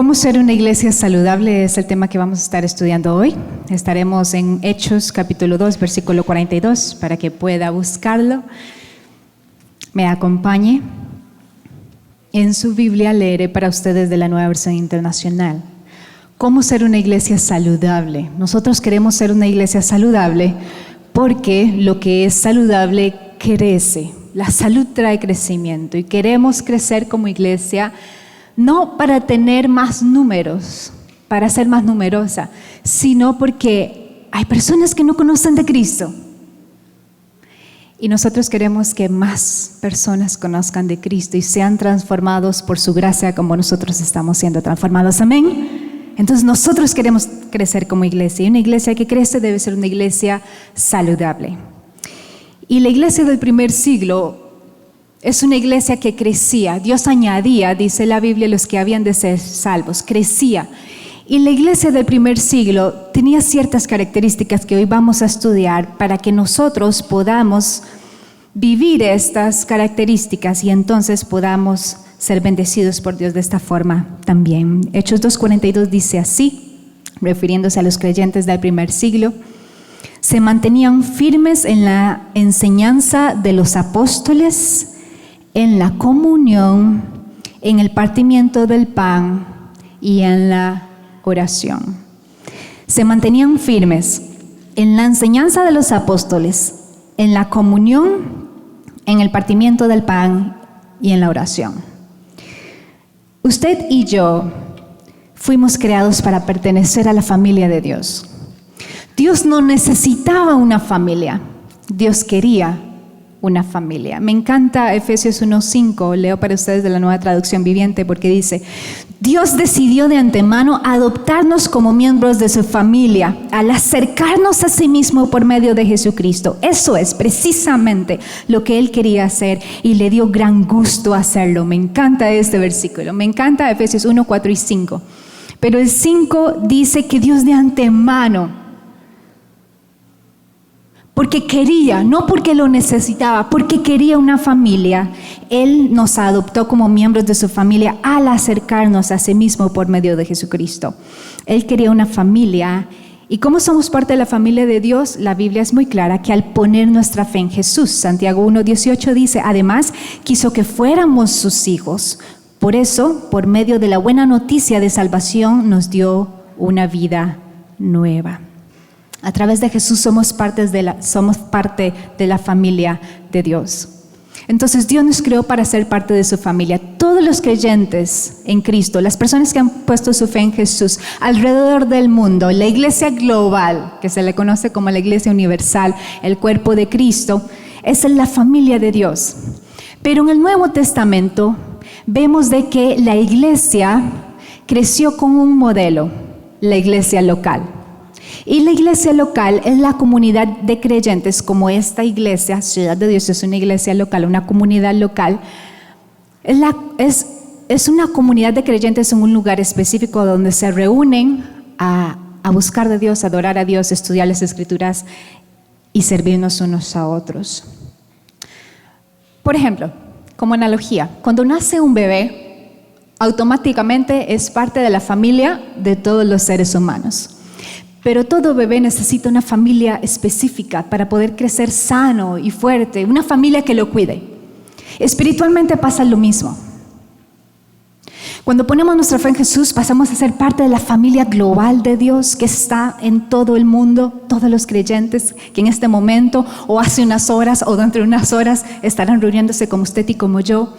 ¿Cómo ser una iglesia saludable? Es el tema que vamos a estar estudiando hoy. Estaremos en Hechos capítulo 2, versículo 42, para que pueda buscarlo. Me acompañe. En su Biblia leeré para ustedes de la Nueva Versión Internacional. ¿Cómo ser una iglesia saludable? Nosotros queremos ser una iglesia saludable porque lo que es saludable crece. La salud trae crecimiento y queremos crecer como iglesia no para tener más números, para ser más numerosa, sino porque hay personas que no conocen de Cristo. Y nosotros queremos que más personas conozcan de Cristo y sean transformados por su gracia como nosotros estamos siendo transformados. Amén. Entonces nosotros queremos crecer como iglesia. Y una iglesia que crece debe ser una iglesia saludable. Y la iglesia del primer siglo es una iglesia que crecía. Dios añadía, dice la Biblia, los que habían de ser salvos. Crecía. Y la iglesia del primer siglo tenía ciertas características que hoy vamos a estudiar para que nosotros podamos vivir estas características y entonces podamos ser bendecidos por Dios de esta forma también. Hechos 2:42 dice así, refiriéndose a los creyentes del primer siglo: se mantenían firmes en la enseñanza de los apóstoles, en la comunión, en el partimiento del pan y en la oración. Se mantenían firmes en la enseñanza de los apóstoles, en la comunión, en el partimiento del pan y en la oración. Usted y yo fuimos creados para pertenecer a la familia de Dios. Dios no necesitaba una familia, Dios quería una familia. Me encanta Efesios 1:5, leo para ustedes de la Nueva Traducción Viviente, porque dice: Dios decidió de antemano adoptarnos como miembros de su familia al acercarnos a sí mismo por medio de Jesucristo. Eso es precisamente lo que Él quería hacer y le dio gran gusto hacerlo. Me encanta este versículo, me encanta Efesios 1, 4 y 5. Pero el 5 dice que Dios de antemano, porque quería, no porque lo necesitaba, porque quería una familia, Él nos adoptó como miembros de su familia al acercarnos a sí mismo por medio de Jesucristo. Él quería una familia, y como somos parte de la familia de Dios, la Biblia es muy clara que al poner nuestra fe en Jesús, Santiago 1:18 dice: además quiso que fuéramos sus hijos. Por eso, por medio de la buena noticia de salvación, nos dio una vida nueva. A través de Jesús somos parte de la familia de Dios. Entonces Dios nos creó para ser parte de su familia. Todos los creyentes en Cristo, las personas que han puesto su fe en Jesús alrededor del mundo, la iglesia global, que se le conoce como la iglesia universal, el cuerpo de Cristo, es la familia de Dios. Pero en el Nuevo Testamento vemos de que la iglesia creció con un modelo, la iglesia local. Y la iglesia local es la comunidad de creyentes, como esta iglesia, Ciudad de Dios, es una iglesia local, una comunidad local. Es una comunidad de creyentes en un lugar específico donde se reúnen a buscar de Dios, a adorar a Dios, estudiar las Escrituras y servirnos unos a otros. Por ejemplo, como analogía, cuando nace un bebé, automáticamente es parte de la familia de todos los seres humanos. Pero todo bebé necesita una familia específica para poder crecer sano y fuerte, una familia que lo cuide. Espiritualmente pasa lo mismo. Cuando ponemos nuestra fe en Jesús, pasamos a ser parte de la familia global de Dios que está en todo el mundo, todos los creyentes que en este momento o hace unas horas o dentro de unas horas estarán reuniéndose como usted y como yo.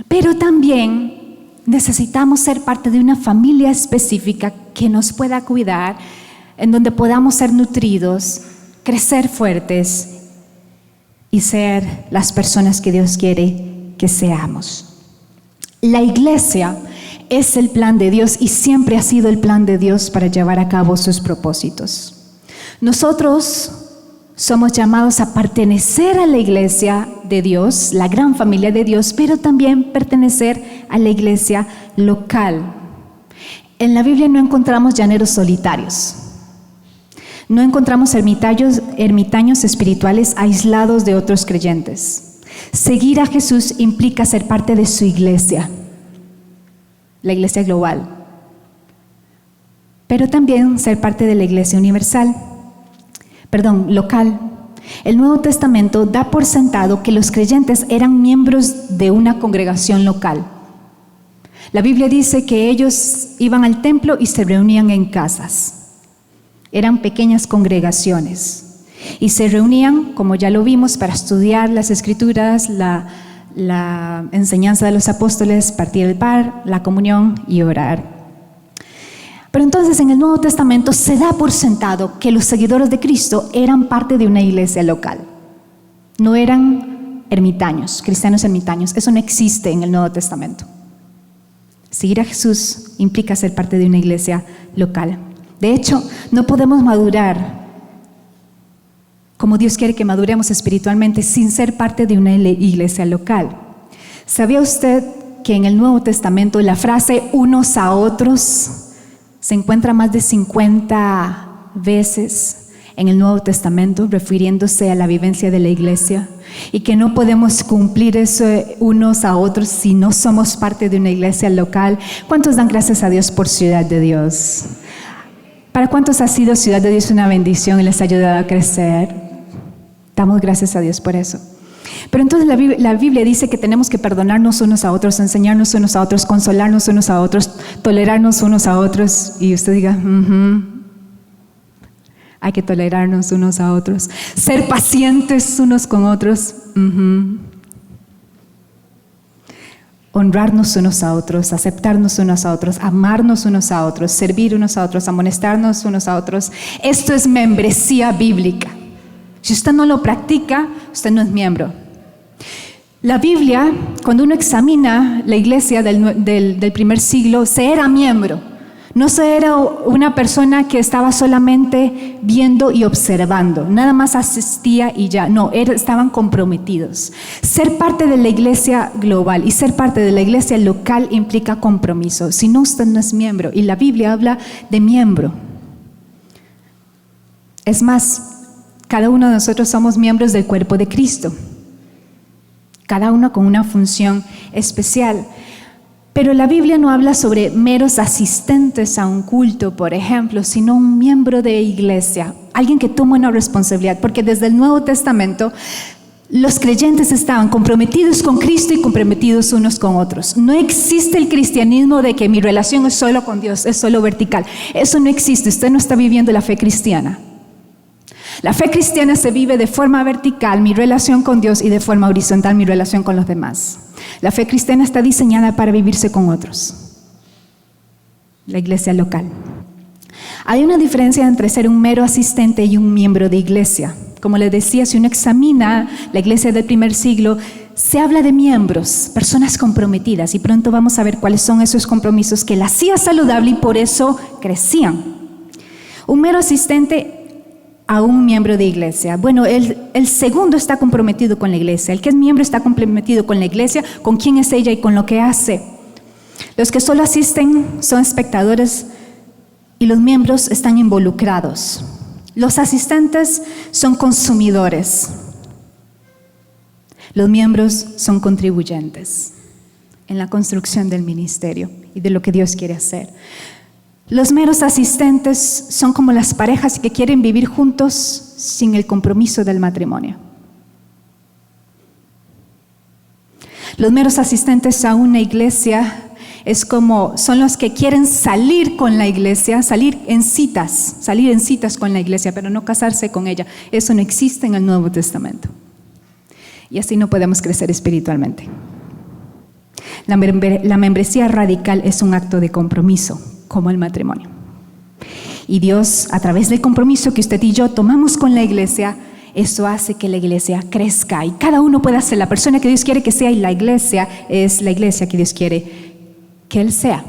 Pero también necesitamos ser parte de una familia específica que nos pueda cuidar, en donde podamos ser nutridos, crecer fuertes y ser las personas que Dios quiere que seamos. La iglesia es el plan de Dios y siempre ha sido el plan de Dios para llevar a cabo sus propósitos. Nosotros somos llamados a pertenecer a la iglesia de Dios, la gran familia de Dios, pero también pertenecer a la iglesia local. En la Biblia no encontramos llaneros solitarios. No encontramos ermitaños espirituales aislados de otros creyentes. Seguir a Jesús implica ser parte de su iglesia. la iglesia global, pero también ser parte de la iglesia local. El Nuevo Testamento da por sentado que los creyentes eran miembros de una congregación local. La Biblia dice que ellos iban al templo y se reunían en casas. Eran pequeñas congregaciones y se reunían, como ya lo vimos, para estudiar las Escrituras, la enseñanza de los apóstoles, partir el pan, la comunión y orar. Pero entonces en el Nuevo Testamento se da por sentado que los seguidores de Cristo eran parte de una iglesia local. No eran ermitaños, cristianos ermitaños. Eso no existe en el Nuevo Testamento. Seguir a Jesús implica ser parte de una iglesia local. De hecho, no podemos madurar como Dios quiere que maduremos espiritualmente sin ser parte de una iglesia local. ¿Sabía usted que en el Nuevo Testamento la frase unos a otros se encuentra más de 50 veces en el Nuevo Testamento, refiriéndose a la vivencia de la iglesia, y que no podemos cumplir eso unos a otros si no somos parte de una iglesia local? ¿Cuántos dan gracias a Dios por Ciudad de Dios? ¿Para cuántos ha sido Ciudad de Dios una bendición y les ha ayudado a crecer? Damos gracias a Dios por eso. Pero entonces la Biblia dice que tenemos que perdonarnos unos a otros, enseñarnos unos a otros, consolarnos unos a otros, tolerarnos unos a otros. Y usted diga, hay que tolerarnos unos a otros, ser pacientes unos con otros, honrarnos unos a otros, aceptarnos unos a otros, amarnos unos a otros, servir unos a otros, amonestarnos unos a otros. Esto es membresía bíblica. Si usted no lo practica, usted no es miembro. La Biblia, cuando uno examina la iglesia del primer siglo, se era miembro. No se era una persona que estaba solamente viendo y observando, nada más asistía y ya. No, estaban comprometidos. Ser parte de la iglesia global y ser parte de la iglesia local implica compromiso. Si no, usted no es miembro. Y la Biblia habla de miembro. Es más, cada uno de nosotros somos miembros del cuerpo de Cristo, cada uno con una función especial. Pero la Biblia no habla sobre meros asistentes a un culto, por ejemplo, sino un miembro de iglesia, alguien que toma una responsabilidad, porque desde el Nuevo Testamento los creyentes estaban comprometidos con Cristo y comprometidos unos con otros. No existe el cristianismo de que mi relación es solo con Dios, es solo vertical. Eso no existe, usted no está viviendo la fe cristiana. La fe cristiana se vive de forma vertical, mi relación con Dios, y de forma horizontal, mi relación con los demás. La fe cristiana está diseñada para vivirse con otros. La iglesia local. Hay una diferencia entre ser un mero asistente y un miembro de iglesia. Como les decía, si uno examina la iglesia del primer siglo, se habla de miembros, personas comprometidas, y pronto vamos a ver cuáles son esos compromisos que la hacía saludable y por eso crecían. Un mero asistente a un miembro de iglesia. Bueno, el segundo está comprometido con la iglesia. El que es miembro está comprometido con la iglesia, con quién es ella y con lo que hace. Los que solo asisten son espectadores y los miembros están involucrados. Los asistentes son consumidores. Los miembros son contribuyentes en la construcción del ministerio y de lo que Dios quiere hacer. Los meros asistentes son como las parejas que quieren vivir juntos sin el compromiso del matrimonio. Los meros asistentes a una iglesia son los que quieren salir con la iglesia, salir en citas con la iglesia, pero no casarse con ella. Eso no existe en el Nuevo Testamento. Y así no podemos crecer espiritualmente. La membresía radical es un acto de compromiso, como el matrimonio. Y Dios, a través del compromiso que usted y yo tomamos con la iglesia, eso hace que la iglesia crezca y cada uno pueda ser la persona que Dios quiere que sea, y la iglesia es la iglesia que Dios quiere que Él sea.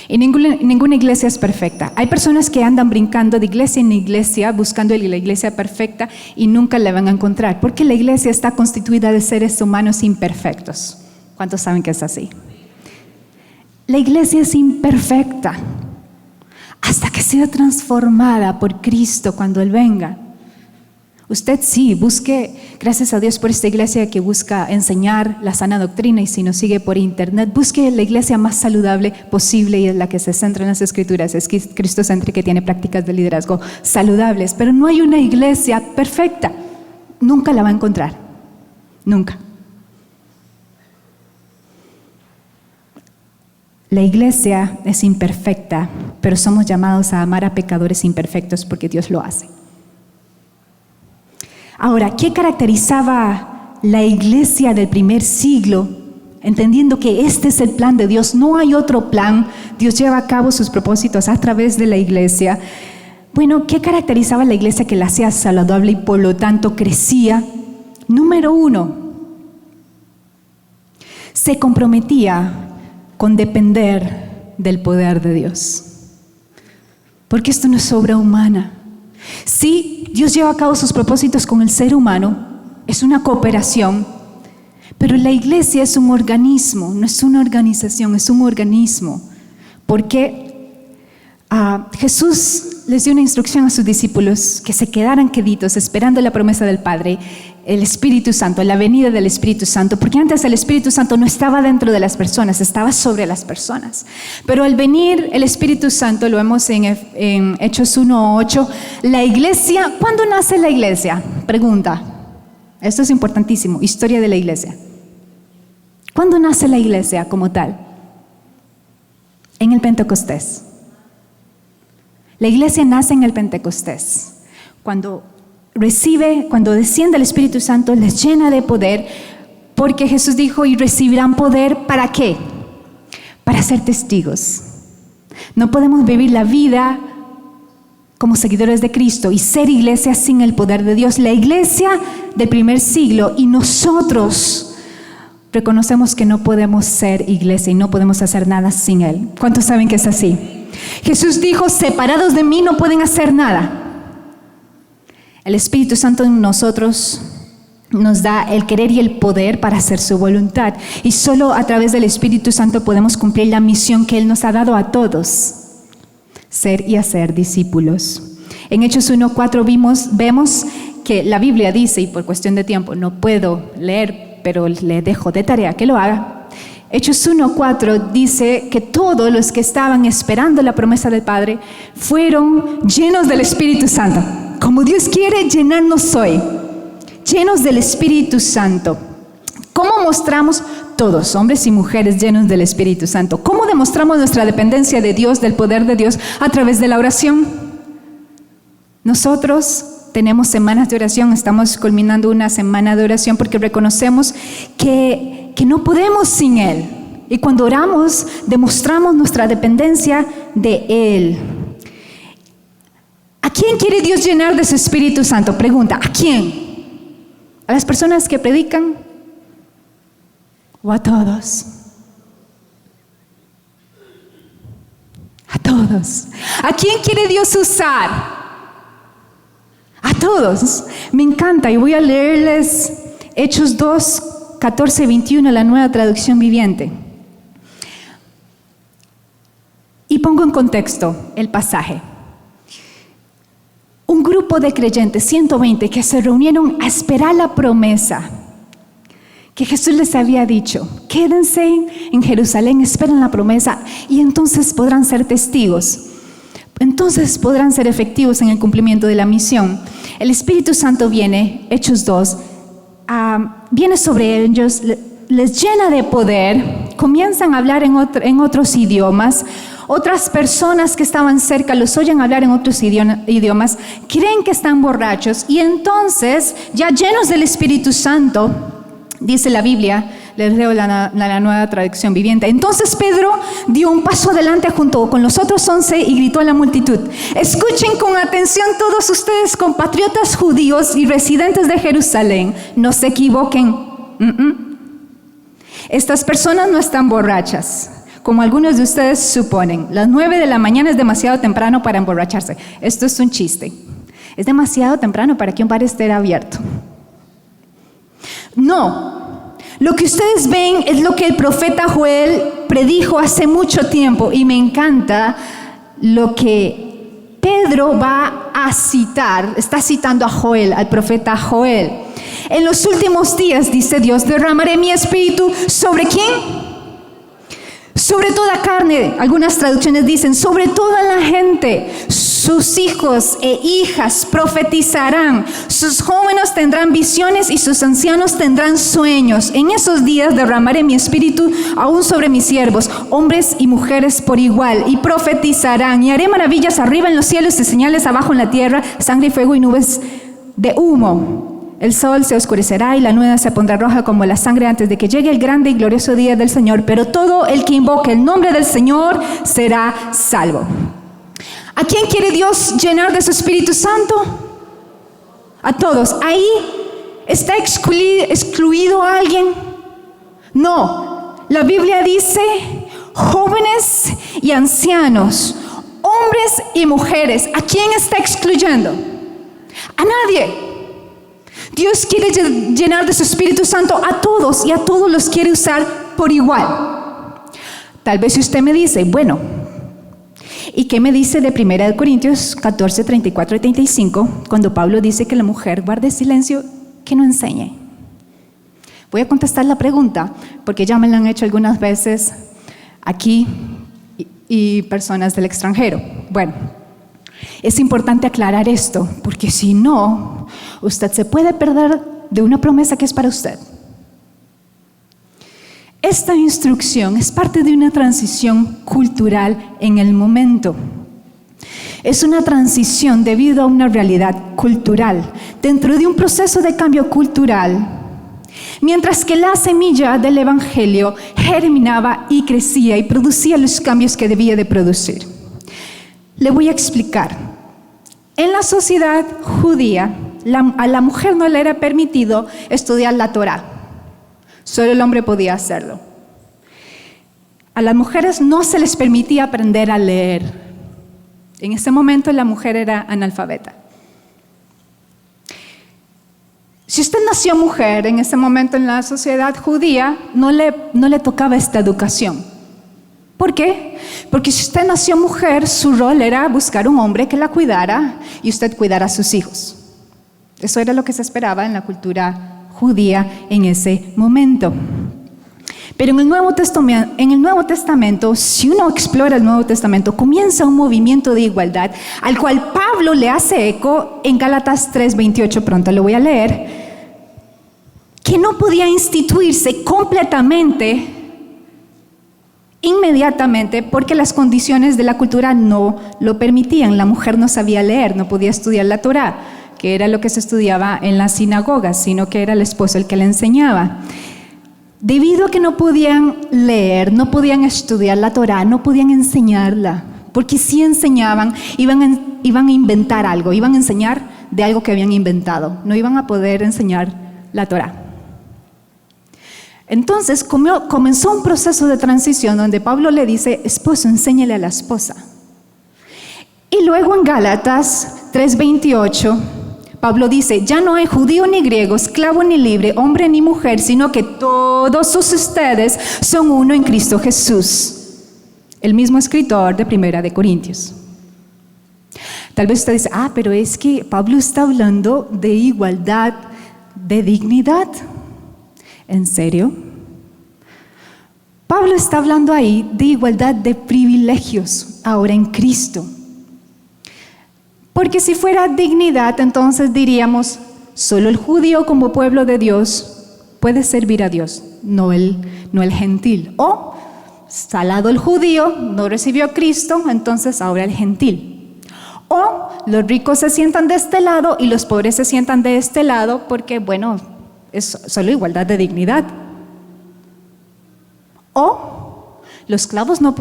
Y ninguna iglesia es perfecta. Hay personas que andan brincando de iglesia en iglesia buscando la iglesia perfecta y nunca la van a encontrar, porque la iglesia está constituida de seres humanos imperfectos. ¿Cuántos saben que es así? La iglesia es imperfecta hasta que sea transformada por Cristo cuando Él venga. Usted sí, busque, gracias a Dios por esta iglesia que busca enseñar la sana doctrina, y si nos sigue por internet, busque la iglesia más saludable posible, y es la que se centra en las escrituras, es cristocéntrica, que tiene prácticas de liderazgo saludables, pero no hay una iglesia perfecta, nunca la va a encontrar, nunca. La iglesia es imperfecta, pero somos llamados a amar a pecadores imperfectos porque Dios lo hace. Ahora, ¿qué caracterizaba la iglesia del primer siglo? Entendiendo que este es el plan de Dios, no hay otro plan. Dios lleva a cabo sus propósitos a través de la iglesia. Bueno, ¿qué caracterizaba la iglesia que la hacía saludable y por lo tanto crecía? Número 1, se comprometía con depender del poder de Dios. Porque esto no es obra humana. Sí, Dios lleva a cabo sus propósitos con el ser humano, es una cooperación, pero la iglesia es un organismo, no es una organización, es un organismo. Porque Jesús les dio una instrucción a sus discípulos que se quedaran queditos esperando la promesa del Padre, el Espíritu Santo, la venida del Espíritu Santo, porque antes el Espíritu Santo no estaba dentro de las personas, estaba sobre las personas. Pero al venir el Espíritu Santo, lo vemos en Hechos 1:8, la iglesia, ¿cuándo nace la iglesia? Pregunta. Esto es importantísimo, historia de la iglesia. ¿Cuándo nace la iglesia como tal? En el Pentecostés. La iglesia nace en el Pentecostés. Cuando desciende el Espíritu Santo, les llena de poder, porque Jesús dijo, y recibirán poder, ¿para qué? Para ser testigos. No podemos vivir la vida como seguidores de Cristo y ser iglesia sin el poder de Dios. La iglesia del primer siglo, y nosotros reconocemos que no podemos ser iglesia y no podemos hacer nada sin Él. ¿Cuántos saben que es así? Jesús dijo, separados de mí no pueden hacer nada. El Espíritu Santo en nosotros nos da el querer y el poder para hacer su voluntad. Y solo a través del Espíritu Santo podemos cumplir la misión que Él nos ha dado a todos: ser y hacer discípulos. En Hechos 1:4 vemos que la Biblia dice, y por cuestión de tiempo no puedo leer, pero le dejo de tarea que lo haga. Hechos 1:4 dice que todos los que estaban esperando la promesa del Padre fueron llenos del Espíritu Santo. Como Dios quiere llenarnos hoy, llenos del Espíritu Santo. ¿Cómo mostramos todos, hombres y mujeres, llenos del Espíritu Santo? ¿Cómo demostramos nuestra dependencia de Dios, del poder de Dios? A través de la oración. Nosotros tenemos semanas de oración, estamos culminando una semana de oración porque reconocemos que no podemos sin Él. Y cuando oramos, demostramos nuestra dependencia de Él. ¿A quién quiere Dios llenar de su Espíritu Santo? Pregunta, ¿a quién? ¿A las personas que predican? ¿O a todos? A todos. ¿A quién quiere Dios usar? A todos. Me encanta, y voy a leerles Hechos 2:14-21, la Nueva Traducción Viviente. Y pongo en contexto el pasaje. Un grupo de creyentes, 120, que se reunieron a esperar la promesa que Jesús les había dicho. Quédense en Jerusalén, esperen la promesa, y entonces podrán ser testigos. Entonces podrán ser efectivos en el cumplimiento de la misión. El Espíritu Santo viene, Hechos 2, viene sobre ellos, les llena de poder, comienzan a hablar en otros idiomas. Otras personas que estaban cerca los oyen hablar en otros idiomas, creen que están borrachos, y entonces, ya llenos del Espíritu Santo, dice la Biblia, les leo la Nueva Traducción Viviente. Entonces Pedro dio un paso adelante junto con los otros 11 y gritó a la multitud: escuchen con atención todos ustedes, compatriotas judíos y residentes de Jerusalén, no se equivoquen. Estas personas no están borrachas, como algunos de ustedes suponen. Las 9 de la mañana es demasiado temprano para emborracharse. Esto es un chiste. Es demasiado temprano para que un bar esté abierto. No, lo que ustedes ven es lo que el profeta Joel predijo hace mucho tiempo, y me encanta lo que Pedro va a citar, está citando a Joel, al profeta Joel. En los últimos días, dice Dios, derramaré mi espíritu ¿sobre quién? Sobre toda carne. Algunas traducciones dicen sobre toda la gente. Sus hijos e hijas profetizarán, sus jóvenes tendrán visiones y sus ancianos tendrán sueños. En esos días derramaré mi espíritu aún sobre mis siervos, hombres y mujeres por igual, y profetizarán, y haré maravillas arriba en los cielos y señales abajo en la tierra, sangre y fuego y nubes de humo. El sol se oscurecerá y la luna se pondrá roja como la sangre antes de que llegue el grande y glorioso día del Señor, pero todo el que invoque el nombre del Señor será salvo. ¿A quién quiere Dios llenar de su Espíritu Santo? A todos. ¿Ahí está excluido a alguien? No. La Biblia dice jóvenes y ancianos, hombres y mujeres. ¿A quién está excluyendo? A nadie. Dios quiere llenar de su Espíritu Santo a todos y a todos los quiere usar por igual. Tal vez si usted me dice, bueno, ¿y qué me dice de 1 Corintios 14, 34 y 35, cuando Pablo dice que la mujer guarde silencio, que no enseñe? Voy a contestar la pregunta, porque ya me la han hecho algunas veces aquí y personas del extranjero. Bueno, es importante aclarar esto, porque si no, usted se puede perder de una promesa que es para usted. Esta instrucción es parte de una transición cultural en el momento. Es una transición debido a una realidad cultural, dentro de un proceso de cambio cultural, mientras que la semilla del Evangelio germinaba y crecía y producía los cambios que debía de producir. Le voy a explicar. En la sociedad judía, a la mujer no le era permitido estudiar la Torá. Solo el hombre podía hacerlo. A las mujeres no se les permitía aprender a leer. En ese momento la mujer era analfabeta. Si usted nació mujer en ese momento en la sociedad judía, no le tocaba esta educación. ¿Por qué? Porque si usted nació mujer, su rol era buscar un hombre que la cuidara y usted cuidara a sus hijos. Eso era lo que se esperaba en la cultura judía en ese momento. Pero en el Nuevo Testamento, si uno explora el Nuevo Testamento, comienza un movimiento de igualdad al cual Pablo le hace eco en Gálatas 3:28, pronto lo voy a leer, que no podía instituirse completamente, inmediatamente, porque las condiciones de la cultura no lo permitían. La mujer no sabía leer, no podía estudiar la Torá, que era lo que se estudiaba en las sinagogas, sino que era el esposo el que le enseñaba. Debido a que no podían leer, no podían estudiar la Torá, no podían enseñarla, porque si enseñaban, iban a inventar algo, iban a enseñar de algo que habían inventado, no iban a poder enseñar la Torá. Entonces comenzó un proceso de transición donde Pablo le dice, esposo, enséñale a la esposa. Y luego en Gálatas 3:28, Pablo dice, ya no hay judío ni griego, esclavo ni libre, hombre ni mujer, sino que todos ustedes son uno en Cristo Jesús. El mismo escritor de 1 Corintios. Tal vez usted dice, pero es que Pablo está hablando de igualdad, de dignidad. ¿En serio? Pablo está hablando ahí de igualdad de privilegios ahora en Cristo. Porque si fuera dignidad, entonces diríamos, solo el judío como pueblo de Dios puede servir a Dios, no el gentil. O, salado el judío, no recibió a Cristo, entonces ahora el gentil. O, los ricos se sientan de este lado y los pobres se sientan de este lado, porque, bueno, es solo igualdad de dignidad. O, los esclavos no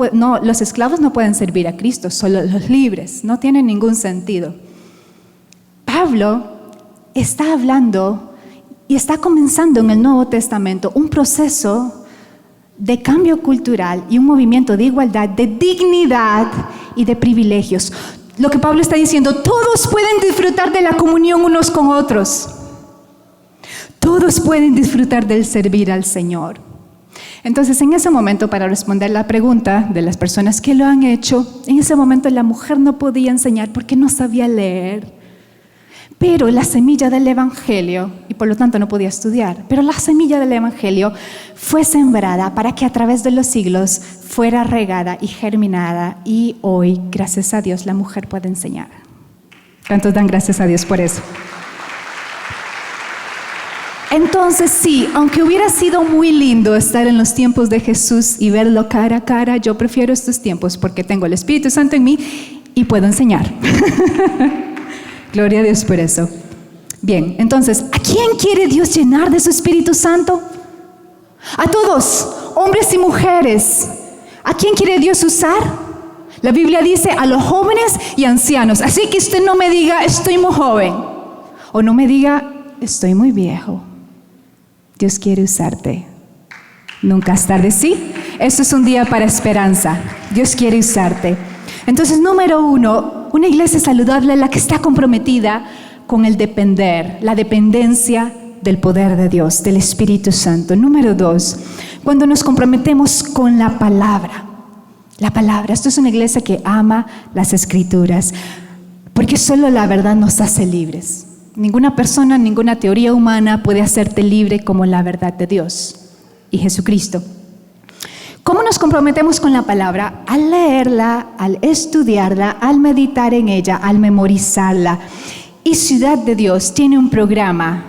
pueden servir a Cristo, solo los libres. No tiene ningún sentido. Pablo está hablando y está comenzando en el Nuevo Testamento un proceso de cambio cultural y un movimiento de igualdad, de dignidad y de privilegios. Lo que Pablo está diciendo, todos pueden disfrutar de la comunión unos con otros. Todos pueden disfrutar del servir al Señor. Entonces, en ese momento, para responder la pregunta de las personas que lo han hecho, en ese momento la mujer no podía enseñar porque no sabía leer. Pero la semilla del Evangelio, y por lo tanto no podía estudiar, pero la semilla del Evangelio fue sembrada para que a través de los siglos fuera regada y germinada, y hoy, gracias a Dios, la mujer puede enseñar. ¿Cuántos dan gracias a Dios por eso? Entonces sí, aunque hubiera sido muy lindo estar en los tiempos de Jesús y verlo cara a cara, yo prefiero estos tiempos porque tengo el Espíritu Santo en mí y puedo enseñar. Gloria a Dios por eso. Bien, entonces, ¿a quién quiere Dios llenar de su Espíritu Santo? A todos, hombres y mujeres. ¿A quién quiere Dios usar? La Biblia dice a los jóvenes y ancianos. Así que usted no me diga, estoy muy joven. O no me diga, estoy muy viejo. Dios quiere usarte. Nunca es tarde, ¿sí? Esto es un día para esperanza. Dios quiere usarte. Entonces, número 1, una iglesia saludable es la que está comprometida con el depender, la dependencia del poder de Dios, del Espíritu Santo. Número 2, cuando nos comprometemos con la palabra. La palabra, esto es una iglesia que ama las Escrituras, porque solo la verdad nos hace libres. Ninguna persona, ninguna teoría humana puede hacerte libre como la verdad de Dios y Jesucristo. ¿Cómo nos comprometemos con la palabra? Al leerla, al estudiarla, al meditar en ella, al memorizarla. Y Ciudad de Dios tiene un programa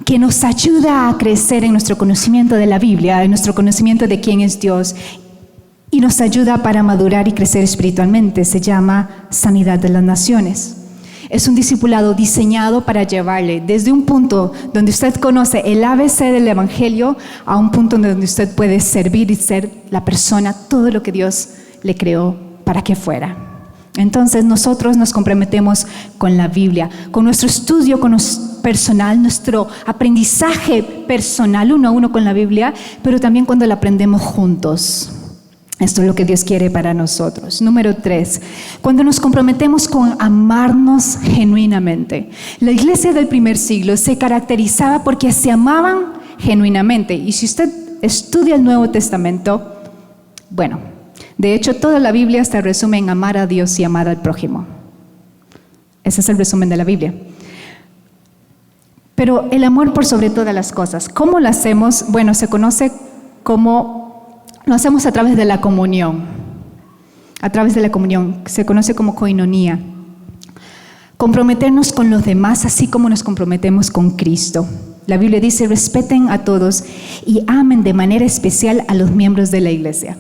que nos ayuda a crecer en nuestro conocimiento de la Biblia, en nuestro conocimiento de quién es Dios, y nos ayuda para madurar y crecer espiritualmente. Se llama Sanidad de las Naciones. Es un discipulado diseñado para llevarle desde un punto donde usted conoce el ABC del Evangelio a un punto donde usted puede servir y ser la persona, todo lo que Dios le creó para que fuera. Entonces nosotros nos comprometemos con la Biblia, con nuestro estudio personal, nuestro aprendizaje personal uno a uno con la Biblia, pero también cuando la aprendemos juntos. Esto es lo que Dios quiere para nosotros. Número 3, cuando nos comprometemos con amarnos genuinamente. La iglesia del primer siglo se caracterizaba porque se amaban genuinamente. Y si usted estudia el Nuevo Testamento, bueno, de hecho toda la Biblia se resume en amar a Dios y amar al prójimo. Ese es el resumen de la Biblia. Pero el amor por sobre todas las cosas, ¿cómo lo hacemos? Bueno, se conoce como... Lo hacemos a través de la comunión. A través de la comunión, se conoce como coinonía. Comprometernos con los demás así como nos comprometemos con Cristo. La Biblia dice, respeten a todos y amen de manera especial a los miembros de la iglesia.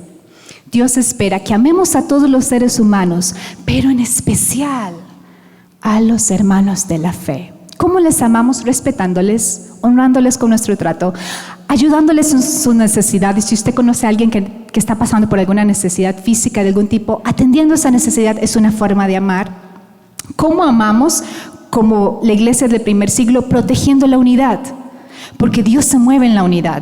Dios espera que amemos a todos los seres humanos, pero en especial a los hermanos de la fe. ¿Cómo les amamos? Respetándoles, honrándoles con nuestro trato, ayudándoles en sus necesidades. Si usted conoce a alguien que está pasando por alguna necesidad física de algún tipo, atendiendo esa necesidad es una forma de amar. ¿Cómo amamos? Como la iglesia del primer siglo, protegiendo la unidad, porque Dios se mueve en la unidad.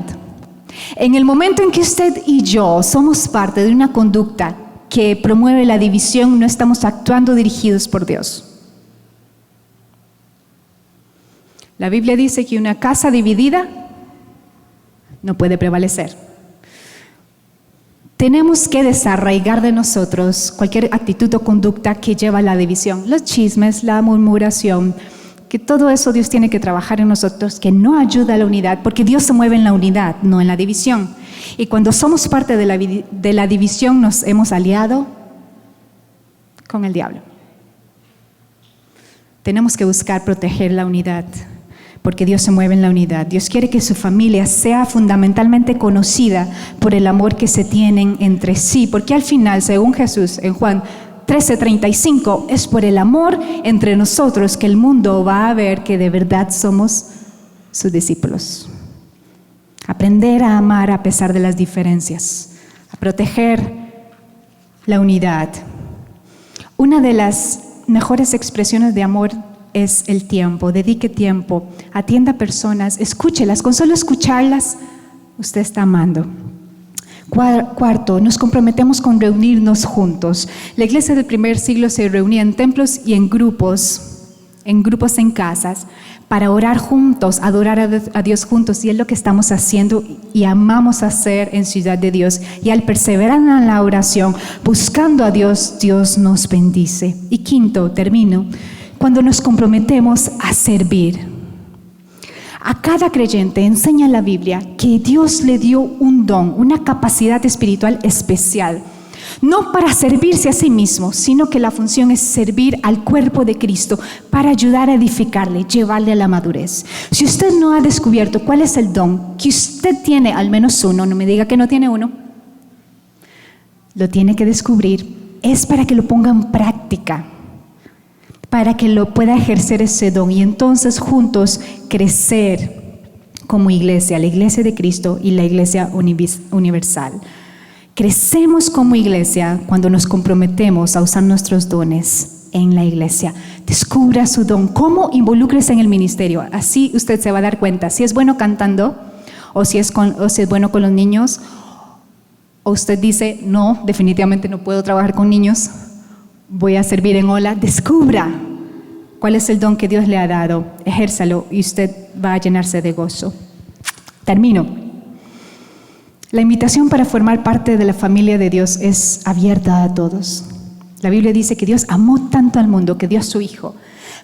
En el momento en que usted y yo somos parte de una conducta que promueve la división, no estamos actuando dirigidos por Dios. La Biblia dice que una casa dividida no puede prevalecer. Tenemos que desarraigar de nosotros cualquier actitud o conducta que lleva a la división, los chismes, la murmuración, que todo eso Dios tiene que trabajar en nosotros, que no ayuda a la unidad, porque Dios se mueve en la unidad, no en la división. Y cuando somos parte de la división, nos hemos aliado con el diablo. Tenemos que buscar proteger la unidad, porque Dios se mueve en la unidad. Dios quiere que su familia sea fundamentalmente conocida por el amor que se tienen entre sí, porque al final, según Jesús en Juan 13:35, es por el amor entre nosotros que el mundo va a ver que de verdad somos sus discípulos. Aprender a amar a pesar de las diferencias, a proteger la unidad. Una de las mejores expresiones de amor es el tiempo. Dedique tiempo, atienda a personas, escúchelas. Con solo escucharlas, usted está amando. Cuarto, nos comprometemos con reunirnos juntos. La iglesia del primer siglo se reunía en templos y en grupos. en grupos en casas, para orar juntos, adorar a Dios juntos, y es lo que estamos haciendo y amamos hacer en Ciudad de Dios. Y al perseverar en la oración, buscando a Dios, Dios nos bendice. Y quinto, termino, cuando nos comprometemos a servir. A cada creyente enseña la Biblia que Dios le dio un don, una capacidad espiritual especial. No para servirse a sí mismo, sino que la función es servir al cuerpo de Cristo para ayudar a edificarle, llevarle a la madurez. Si usted no ha descubierto cuál es el don que usted tiene, al menos uno, no me diga que no tiene uno, lo tiene que descubrir, es para que lo ponga en práctica, para que lo pueda ejercer ese don y entonces juntos crecer como iglesia, la iglesia de Cristo y la iglesia universal. Crecemos como iglesia cuando nos comprometemos a usar nuestros dones en la iglesia. Descubra su don. ¿Cómo? Involúcrese en el ministerio. Así usted se va a dar cuenta si es bueno cantando o si es bueno con los niños. O usted dice, no, definitivamente no puedo trabajar con niños. Voy a servir en Hola. Descubra cuál es el don que Dios le ha dado. Ejérzalo y usted va a llenarse de gozo. Termino. La invitación para formar parte de la familia de Dios es abierta a todos. La Biblia dice que Dios amó tanto al mundo que dio a su Hijo,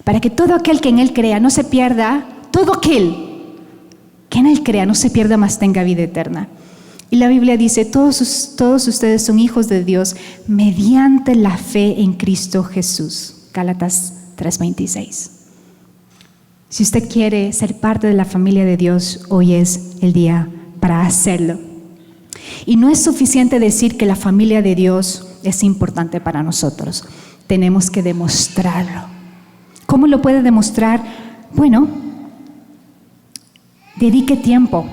para que todo aquel que en Él crea no se pierda, todo aquel que en Él crea no se pierda, mas tenga vida eterna. Y la Biblia dice, todos ustedes son hijos de Dios mediante la fe en Cristo Jesús. Gálatas 3:26. Si usted quiere ser parte de la familia de Dios, hoy es el día para hacerlo. Y no es suficiente decir que la familia de Dios es importante para nosotros. Tenemos que demostrarlo. ¿Cómo lo puede demostrar? Bueno, dedique tiempo,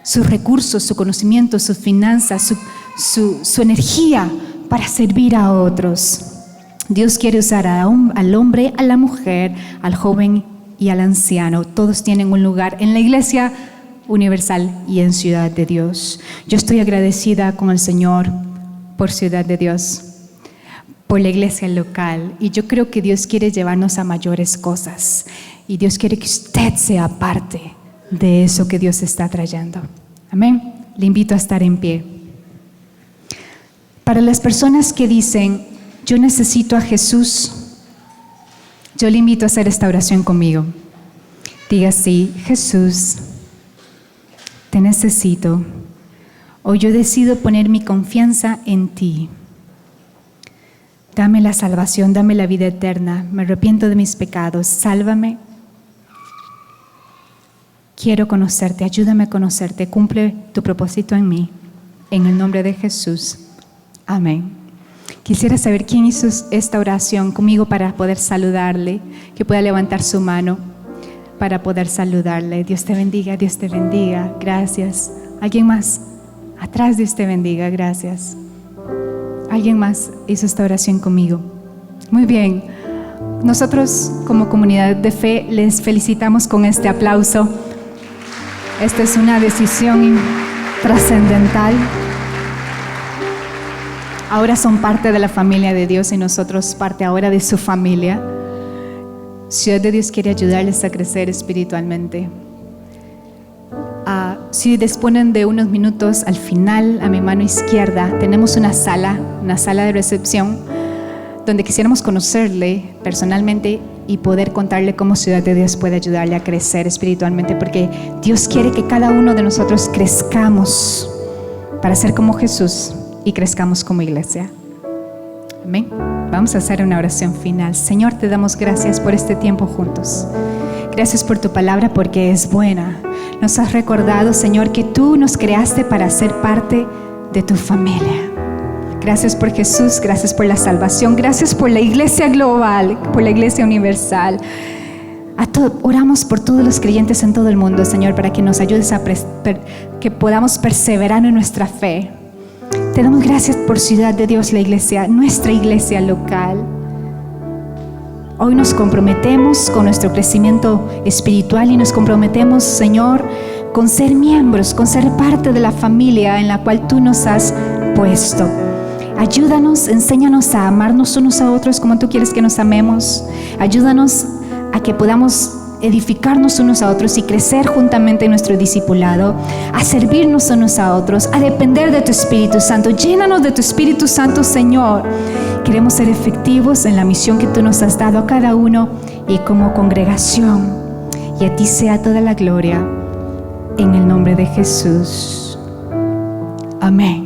sus recursos, su conocimiento, sus finanzas, su energía para servir a otros. Dios quiere usar al hombre, a la mujer, al joven y al anciano. Todos tienen un lugar en la iglesia universal y en Ciudad de Dios. Yo estoy agradecida con el Señor por Ciudad de Dios, por la iglesia local, y yo creo que Dios quiere llevarnos a mayores cosas y Dios quiere que usted sea parte de eso que Dios está trayendo. Amén. Le invito a estar en pie. Para las personas que dicen, yo necesito a Jesús, yo le invito a hacer esta oración conmigo. Diga así: Jesús, te necesito. Hoy yo decido poner mi confianza en ti. Dame la salvación, dame la vida eterna. Me arrepiento de mis pecados. Sálvame. Quiero conocerte, ayúdame a conocerte. Cumple tu propósito en mí. En el nombre de Jesús. Amén. Quisiera saber quién hizo esta oración conmigo para poder saludarle, que pueda levantar su mano para poder saludarle. Dios te bendiga, Dios te bendiga. Gracias. ¿Alguien más? Atrás, Dios te bendiga. Gracias. ¿Alguien más hizo esta oración conmigo? Muy bien. Nosotros como comunidad de fe les felicitamos con este aplauso. Esta es una decisión trascendental. Ahora son parte de la familia de Dios y nosotros parte ahora de su familia. Ciudad de Dios quiere ayudarles a crecer espiritualmente. Si disponen de unos minutos, al final, a mi mano izquierda, tenemos una sala de recepción, donde quisiéramos conocerle personalmente y poder contarle cómo Ciudad de Dios puede ayudarle a crecer espiritualmente, porque Dios quiere que cada uno de nosotros crezcamos para ser como Jesús y crezcamos como iglesia. Amén. Vamos a hacer una oración final. Señor, te damos gracias por este tiempo juntos. Gracias por tu palabra porque es buena. Nos has recordado, Señor, que tú nos creaste para ser parte de tu familia. Gracias por Jesús, gracias por la salvación, gracias por la iglesia global, por la iglesia universal. Oramos por todos los creyentes en todo el mundo, Señor, para que nos ayudes que podamos perseverar en nuestra fe. Te damos gracias por Ciudad de Dios, la iglesia, nuestra iglesia local. Hoy nos comprometemos con nuestro crecimiento espiritual y nos comprometemos, Señor, con ser miembros, con ser parte de la familia en la cual tú nos has puesto. Ayúdanos, enséñanos a amarnos unos a otros como tú quieres que nos amemos. Ayúdanos a que podamos edificarnos unos a otros y crecer juntamente en nuestro discipulado, a servirnos unos a otros, a depender de tu Espíritu Santo. Llénanos de tu Espíritu Santo, Señor. Queremos ser efectivos en la misión que tú nos has dado a cada uno y como congregación. Y a ti sea toda la gloria, en el nombre de Jesús. Amén.